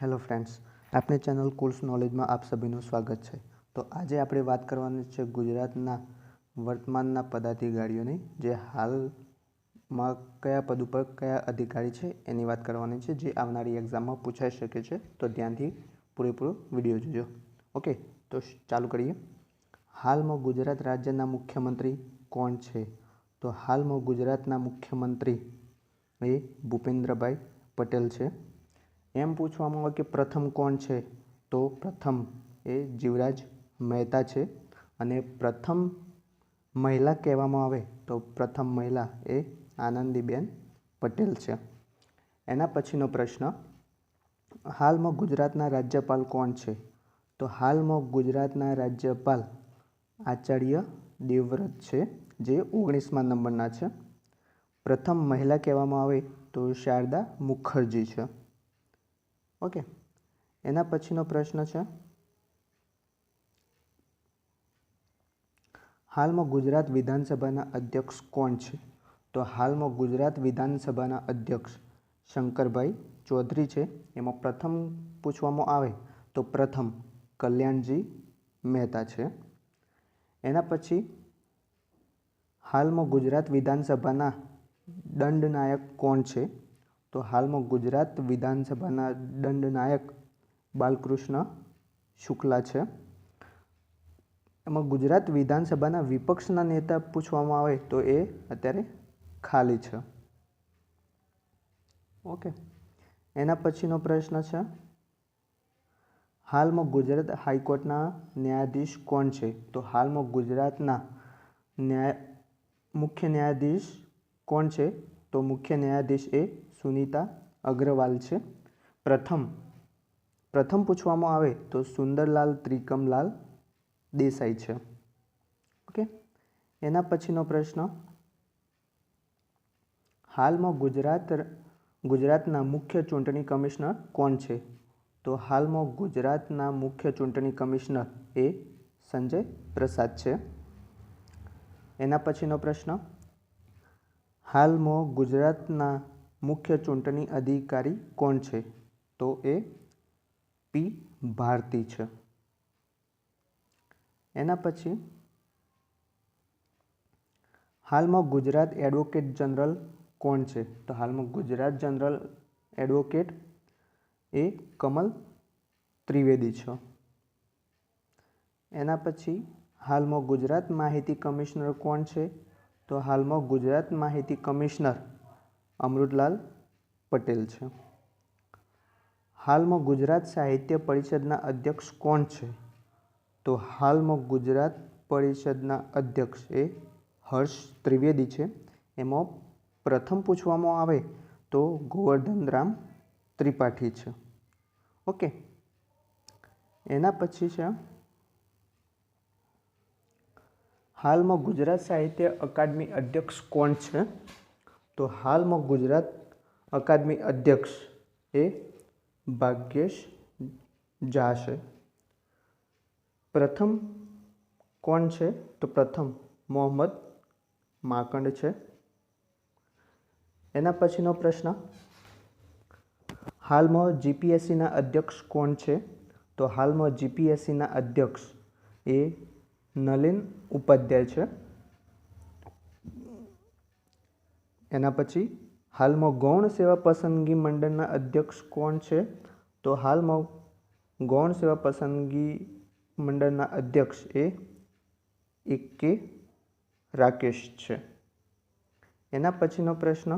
Hello friends, આપણી channel કુલ્સ નોલેજમાં આપ સભીનું સ્વાગત છે। તો આજે આપણે વાત કરવાની છે ગુજરાતના વર્તમાનના પદાધિકારીઓની, જે હાલમાં કયા પદ ઉપર કયા અધિકારી છે એની વાત કરવાની છે, જે આવનારી એક્ઝામમાં પૂછાઈ શકે છે। તો ધ્યાનથી પૂરેપૂરો વિડીયો જોજો। ઓકે, તો ચાલુ કરીએ। હાલમાં ગુજરાત રાજ્યના મુખ્યમંત્રી કોણ છે? તો હાલમાં ગુજરાતના મુખ્યમંત્રી એ ભૂપેન્દ્રભાઈ પટેલ છે। એમ પૂછવામાં આવે કે પ્રથમ કોણ છે? તો પ્રથમ એ જીવરાજ મહેતા છે, અને પ્રથમ મહિલા કહેવામાં આવે તો પ્રથમ મહિલા એ આનંદીબેન પટેલ છે। એના પછીનો પ્રશ્ન, હાલમાં ગુજરાતના રાજ્યપાલ કોણ છે? તો હાલમાં ગુજરાતના રાજ્યપાલ આચાર્ય દેવવ્રત છે, જે 19મા નંબરના છે। પ્રથમ મહિલા કહેવામાં આવે તો શારદા મુખર્જી છે। ઓકે, એના પછીનો પ્રશ્ન છે, હાલમાં ગુજરાત વિધાનસભાના અધ્યક્ષ કોણ છે? તો હાલમાં ગુજરાત વિધાનસભાના અધ્યક્ષ શંકરભાઈ ચૌધરી છે। એમાં પ્રથમ પૂછવામાં આવે તો પ્રથમ કલ્યાણજી મહેતા છે। એના પછી હાલમાં ગુજરાત વિધાનસભાના દંડનાયક કોણ છે? તો હાલમાં ગુજરાત વિધાનસભાના દંડનાયક બાલકૃષ્ણ શુક્લા છે। એમાં ગુજરાત વિધાનસભાના વિપક્ષના નેતા પૂછવામાં આવે તો એ અત્યારે ખાલી છે। ઓકે, એના પછીનો પ્રશ્ન છે, હાલમાં ગુજરાત હાઈકોર્ટના ન્યાયાધીશ કોણ છે? તો હાલમાં ગુજરાતના મુખ્ય ન્યાયાધીશ કોણ છે? તો મુખ્ય ન્યાયાધીશ એ સુનીતા અગ્રવાલ છે। પ્રથમ પૂછવામાં આવે તો સુંદરલાલ ત્રિકમલાલ દેસાઈ છે। ઓકે, એના પછીનો પ્રશ્ન, હાલમાં ગુજરાતના મુખ્ય ચૂંટણી કમિશનર કોણ છે? તો હાલમાં ગુજરાતના મુખ્ય ચૂંટણી કમિશનર એ સંજય પ્રસાદ છે। એના પછીનો પ્રશ્ન, હાલમાં ગુજરાતના મુખ્ય ચૂંટણી અધિકારી કોણ છે? તો એ પી ભારતી છે। એના પછી, હાલમાં ગુજરાત એડવોકેટ જનરલ કોણ છે? તો હાલમાં ગુજરાત જનરલ એડવોકેટ એ કમલ ત્રિવેદી છે। એના પછી, હાલમાં ગુજરાત માહિતી કમિશનર કોણ છે? તો હાલમાં ગુજરાત માહિતી કમિશનર અમૃતલાલ પટેલ છે। હાલમાં ગુજરાત સાહિત્ય પરિષદના અધ્યક્ષ કોણ છે? તો હાલમાં ગુજરાત પરિષદના અધ્યક્ષ એ હર્ષ ત્રિવેદી છે। એમાં પ્રથમ પૂછવામાં આવે તો ગોવર્ધનરામ ત્રિપાઠી છે। ઓકે, એના પછી છે, હાલમાં ગુજરાત સાહિત્ય અકાદમી અધ્યક્ષ કોણ છે? તો હાલમાં ગુજરાત અકાદમી અધ્યક્ષ એ ભાગ્યેશ ઝા છે। પ્રથમ કોણ છે? તો પ્રથમ મોહમ્મદ માંકડ છે। એના પછીનો પ્રશ્ન, હાલમાં જીપીએસસીના અધ્યક્ષ કોણ છે? તો હાલમાં જીપીએસસીના અધ્યક્ષ એ નલિન ઉપાધ્યાય છે। એના પછી, હાલમાં ગૌણ સેવા પસંદગી મંડળના અધ્યક્ષ કોણ છે? તો હાલમાં ગૌણ સેવા પસંદગી મંડળના અધ્યક્ષ એ કે રાકેશ છે। એના પછીનો પ્રશ્ન,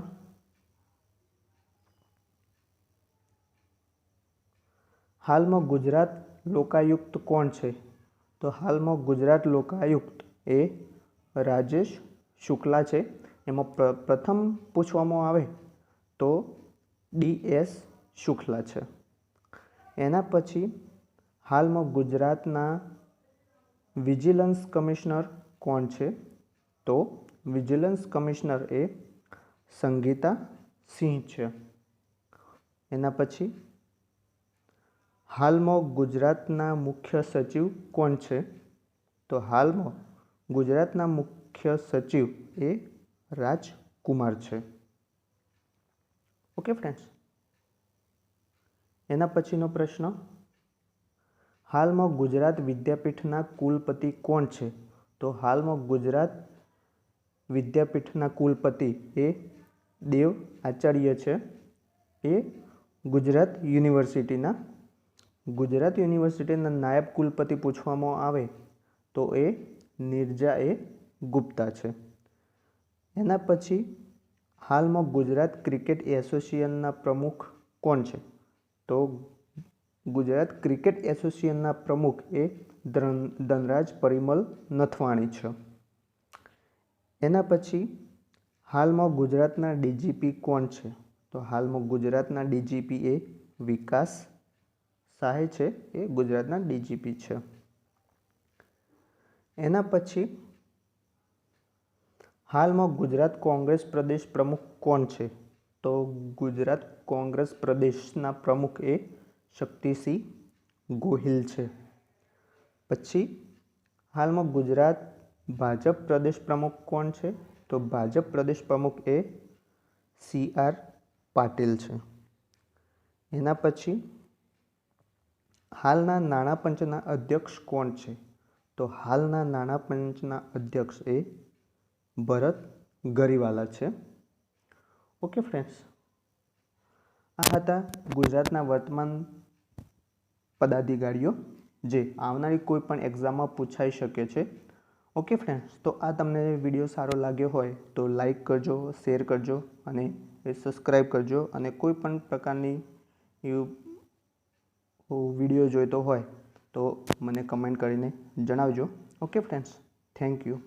હાલમાં ગુજરાત લોકાયુક્ત કોણ છે? તો હાલમાં ગુજરાત લોકાયુક્ત એ રાજેશ શુક્લા છે। એમાં પ્રથમ પૂછવામાં આવે તો ડી.એસ. શુક્લા છે। એના પછી, હાલમાં ગુજરાતના વિજિલન્સ કમિશનર કોણ છે? તો વિજિલન્સ કમિશનર એ સંગીતા સિંહ છે। એના પછી, હાલમાં ગુજરાતના મુખ્ય સચિવ કોણ છે? તો હાલમાં ગુજરાતના મુખ્ય સચિવ એ રાજકુમાર છે। ઓકે ફ્રેન્ડ્સ, એના પછીનો પ્રશ્ન, હાલમાં ગુજરાત વિદ્યાપીઠના કુલપતિ કોણ છે? તો હાલમાં ગુજરાત વિદ્યાપીઠના કુલપતિ એ દેવ આચાર્ય છે. એ ગુજરાત યુનિવર્સિટીના નાયબ કુલપતિ પૂછવામાં આવે તો એ નિરજા એ ગુપ્તા છે. એના પછી હાલમાં ગુજરાત ક્રિકેટ એસોસિએશનના પ્રમુખ કોણ છે? તો ગુજરાત ક્રિકેટ એસોસિએશનના પ્રમુખ એ ધનરાજ પરિમલ નથવાણી છે. એના પછી હાલમાં ગુજરાતના ડીજીપી કોણ છે? તો હાલમાં ગુજરાતના ડીજીપી એ વિકાસ સાહે છે. એ ગુજરાતના ડીજીપી છે. એના પછી હાલમાં ગુજરાત કોંગ્રેસ પ્રદેશ પ્રમુખ કોણ છે? તો ગુજરાત કોંગ્રેસ પ્રદેશના પ્રમુખ એ શક્તિસિંહ ગોહિલ છે. પછી હાલમાં ગુજરાત ભાજપ પ્રદેશ પ્રમુખ કોણ છે? તો ભાજપ પ્રદેશ પ્રમુખ એ CR પાટીલ છે. એના પછી હાલના નાણાં પંચના અધ્યક્ષ કોણ છે? તો હાલના નાણાં પંચના અધ્યક્ષ એ ભરત ગરીવાલા છે. ઓકે ફ્રેન્ડ્સ, આ હતા ગુજરાતના વર્તમાન પદાધિકારીઓ જે આવનારી કોઈ પણ એક્ઝામમાં પૂછાઈ શકે છે. ઓકે ફ્રેન્ડ્સ, તો આ તમને વિડીયો સારો લાગ્યો હોય તો લાઈક કરજો, શેર કરજો અને સબસ્ક્રાઈબ કરજો. અને કોઈ પણ પ્રકારની વિડીયો જોઈતો હોય તો મને કમેન્ટ કરીને જણાવજો. Okay friends, thank you.